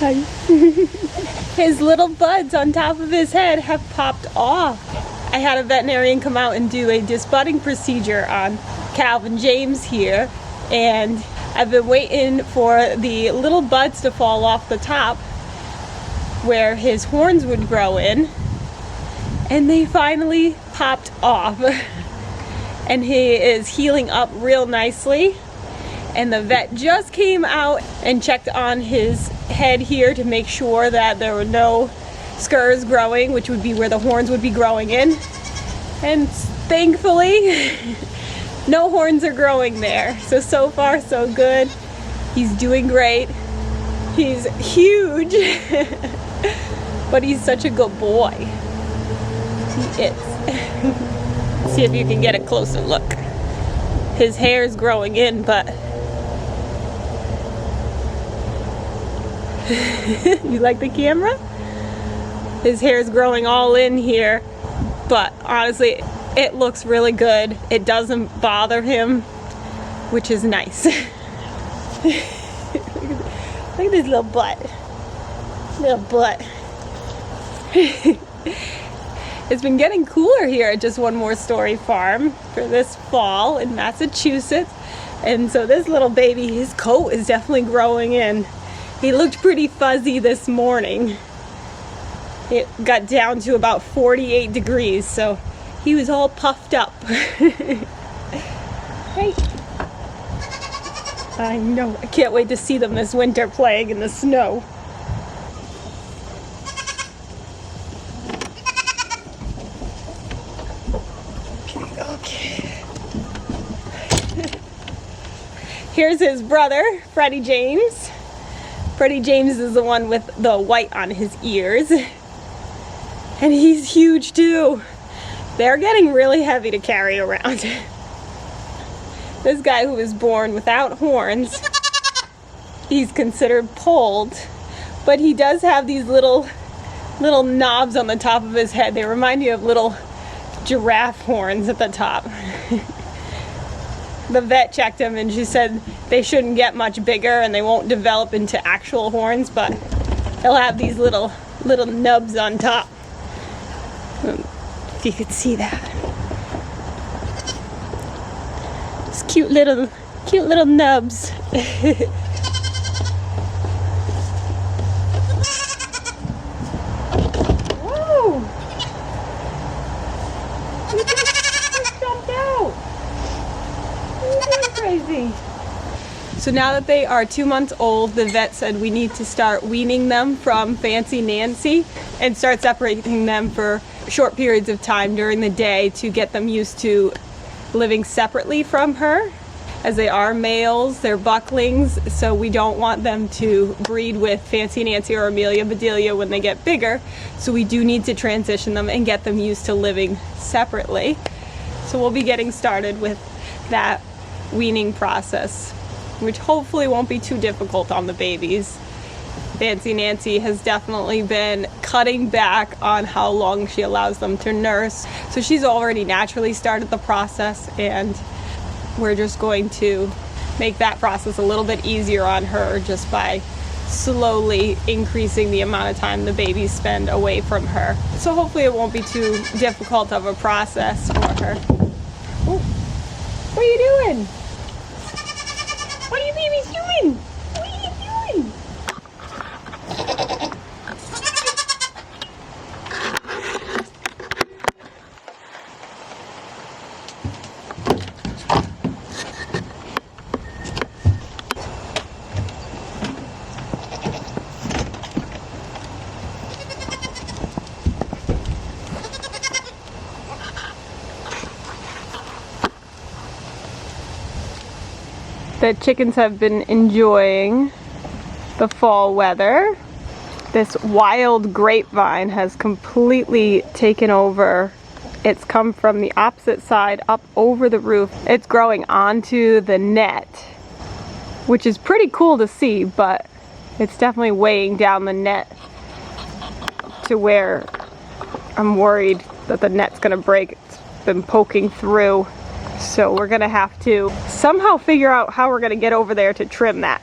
Hi. His little buds on top of his head have popped off. I had a veterinarian come out and do a disbudding procedure on Calvin James here, and I've been waiting for the little buds to fall off the top where his horns would grow in, and they finally popped off. And he is healing up real nicely, and the vet just came out and checked on his head here to make sure that there were no scurs growing, which would be where the horns would be growing in, and thankfully no horns are growing there. So far so good. He's doing great. He's huge but he's such a good boy. He is. See if you can get a closer look. His hair is growing in, but you like the camera? His hair is growing all in here, but honestly, it looks really good. It doesn't bother him, which is nice. Look at this little butt. Little butt. It's been getting cooler here at Just One More Story Farm for this fall in Massachusetts. And so this little baby, his coat is definitely growing in. He looked pretty fuzzy this morning. It got down to about 48 degrees, so he was all puffed up. Hey. I know. I can't wait to see them this winter playing in the snow. Okay. Here's his brother, Freddie James. Freddie James is the one with the white on his ears. And he's huge too. They're getting really heavy to carry around. This guy who was born without horns, he's considered polled, but he does have these little knobs on the top of his head. They remind you of little giraffe horns at the top. The vet checked him and she said they shouldn't get much bigger and they won't develop into actual horns, but they'll have these little nubs on top. If you could see that. Just cute little nubs. Whoa! You just jumped out. You're doing crazy. So now that they are 2 months old, the vet said we need to start weaning them from Fancy Nancy and start separating them for short periods of time during the day to get them used to living separately from her. As they are males, they're bucklings, so we don't want them to breed with Fancy Nancy or Amelia Bedelia when they get bigger. So we do need to transition them and get them used to living separately. So we'll be getting started with that weaning process, which hopefully won't be too difficult on the babies. Fancy Nancy has definitely been cutting back on how long she allows them to nurse. So she's already naturally started the process, and we're just going to make that process a little bit easier on her just by slowly increasing the amount of time the babies spend away from her. So hopefully it won't be too difficult of a process for her. Ooh. What are you doing? What are you babies doing? What are you doing? The chickens have been enjoying the fall weather. This wild grapevine has completely taken over. It's come from the opposite side up over the roof. It's growing onto the net, which is pretty cool to see, but it's definitely weighing down the net to where I'm worried that the net's gonna break. It's been poking through. So we're gonna have to somehow figure out how we're gonna get over there to trim that.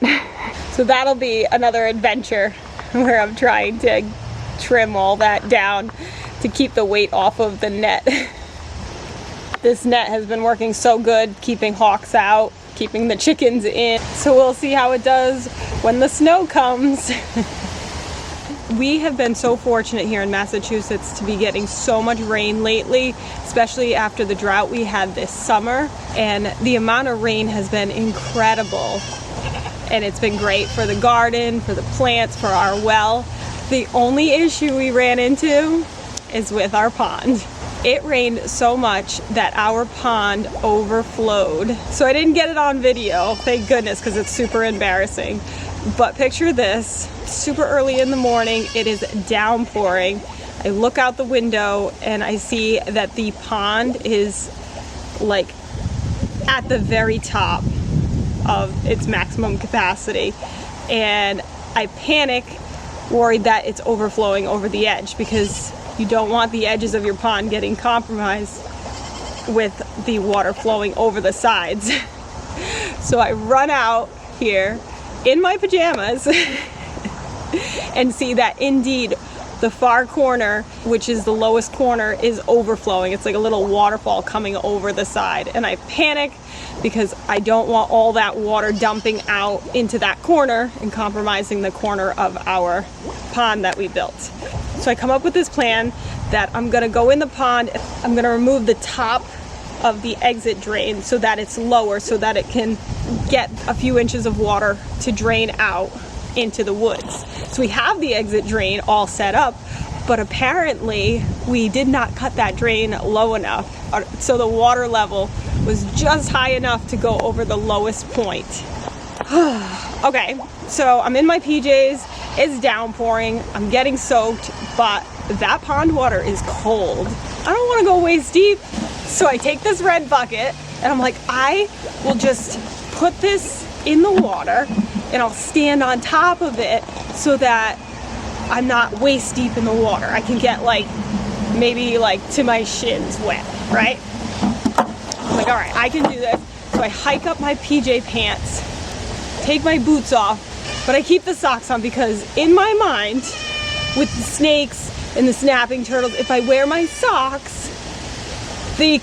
So that'll be another adventure where I'm trying to trim all that down to keep the weight off of the net. This net has been working so good, keeping hawks out, keeping the chickens in. So we'll see how it does when the snow comes. We have been so fortunate here in Massachusetts to be getting so much rain lately, especially after the drought we had this summer. And the amount of rain has been incredible. And it's been great for the garden, for the plants, for our well. The only issue we ran into is with our pond. It rained so much that our pond overflowed. So I didn't get it on video, thank goodness, because it's super embarrassing. But picture this, super early in the morning, it is downpouring. I look out the window and I see that the pond is like at the very top of its maximum capacity. And I panic, worried that it's overflowing over the edge, because you don't want the edges of your pond getting compromised with the water flowing over the sides. So I run out here in my pajamas and see that indeed the far corner, which is the lowest corner, is overflowing. It's like a little waterfall coming over the side. And I panic because I don't want all that water dumping out into that corner and compromising the corner of our pond that we built. So I come up with this plan that I'm gonna go in the pond, I'm gonna remove the top of the exit drain so that it's lower, so that it can get a few inches of water to drain out into the woods. So we have the exit drain all set up, but apparently we did not cut that drain low enough. So the water level was just high enough to go over the lowest point. Okay, so I'm in my PJs, it's downpouring, I'm getting soaked, but that pond water is cold. I don't wanna go waist deep. So I take this red bucket and I'm like, I will just put this in the water and I'll stand on top of it so that I'm not waist deep in the water. I can get like, maybe like to my shins wet, right? I'm like, all right, I can do this. So I hike up my PJ pants, take my boots off, but I keep the socks on because in my mind, with the snakes and the snapping turtles, if I wear my socks, they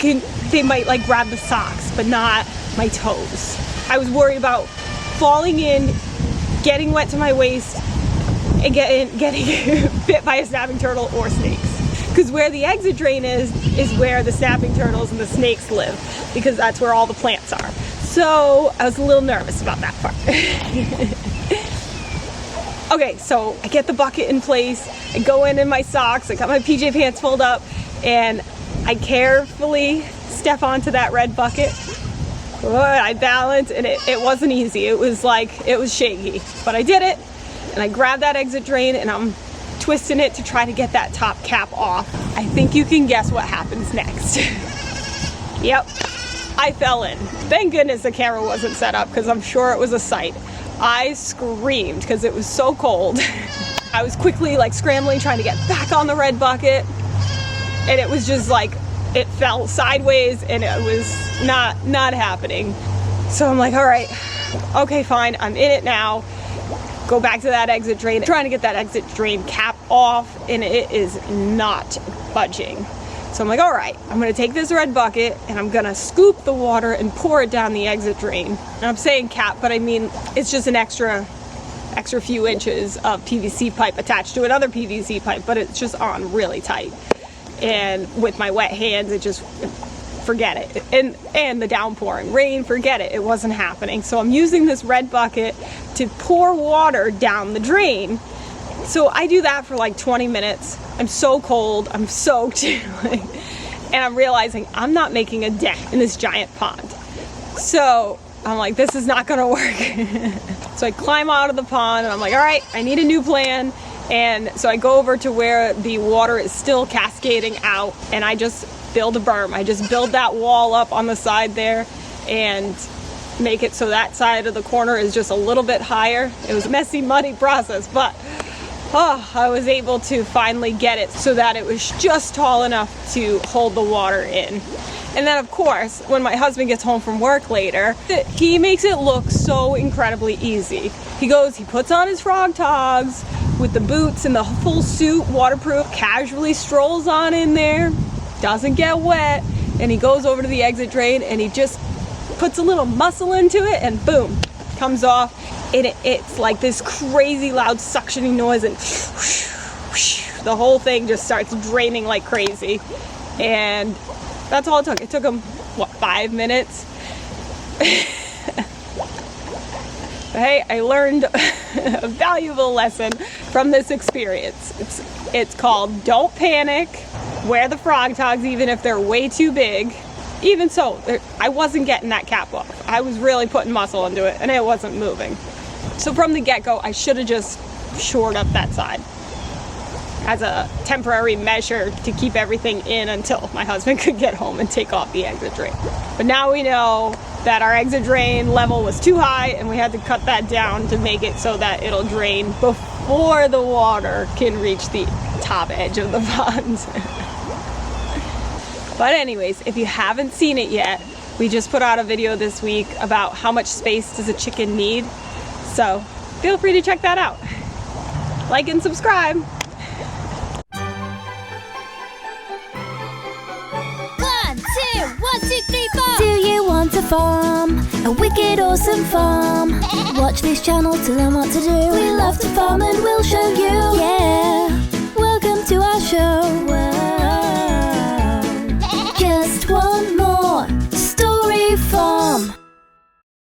might like grab the socks, but not my toes. I was worried about falling in, getting wet to my waist, and getting bit by a snapping turtle or snakes. Because where the exit drain is where the snapping turtles and the snakes live, because that's where all the plants are. So I was a little nervous about that part. Okay, so I get the bucket in place, I go in my socks, I got my PJ pants pulled up, and I carefully step onto that red bucket. I balance, and it wasn't easy. It was shaky, but I did it, and I grabbed that exit drain, and I'm twisting it to try to get that top cap off. I think you can guess what happens next. Yep, I fell in. Thank goodness the camera wasn't set up, because I'm sure it was a sight. I screamed because it was so cold. I was quickly like scrambling, trying to get back on the red bucket, and it was just like, it fell sideways and it was not happening. So I'm like, all right, okay, fine, I'm in it now. Go back to that exit drain, trying to get that exit drain cap off, and it is not budging. So I'm like, all right, I'm gonna take this red bucket and I'm gonna scoop the water and pour it down the exit drain. And I'm saying cap, but I mean, it's just an extra few inches of PVC pipe attached to another PVC pipe, but it's just on really tight. And with my wet hands, it just, forget it. And the downpouring rain, forget it. It wasn't happening. So I'm using this red bucket to pour water down the drain. So I do that for like 20 minutes. I'm so cold, I'm soaked, and I'm realizing I'm not making a dent in this giant pond. So I'm like, this is not gonna work. So I climb out of the pond and I'm like, all right, I need a new plan. And so I go over to where the water is still cascading out, and I just build a berm. I just build that wall up on the side there and make it so that side of the corner is just a little bit higher. It was a messy, muddy process, but I was able to finally get it so that it was just tall enough to hold the water in. And then of course, when my husband gets home from work later, he makes it look so incredibly easy. He puts on his frog togs, with the boots and the full suit, waterproof, casually strolls on in there, doesn't get wet, and he goes over to the exit drain and he just puts a little muscle into it and boom, comes off. And it's like this crazy loud suctioning noise and the whole thing just starts draining like crazy. And that's all it took. It took him, what, 5 minutes? Hey, I learned a valuable lesson from this experience. It's called don't panic. Wear the frog togs even if they're way too big. Even so, I wasn't getting that cap off. I was really putting muscle into it and it wasn't moving. So from the get-go, I should have just shored up that side as a temporary measure to keep everything in until my husband could get home and take off the exit drain. But now we know that our exit drain level was too high and we had to cut that down to make it so that it'll drain before the water can reach the top edge of the pond. But anyways, if you haven't seen it yet, we just put out a video this week about how much space does a chicken need. So feel free to check that out. Like and subscribe. 1, 2, 3, 4. Do you want to farm a wicked awesome farm? Watch this channel to learn what to do. We love to farm and we'll show you. Yeah, welcome to our show.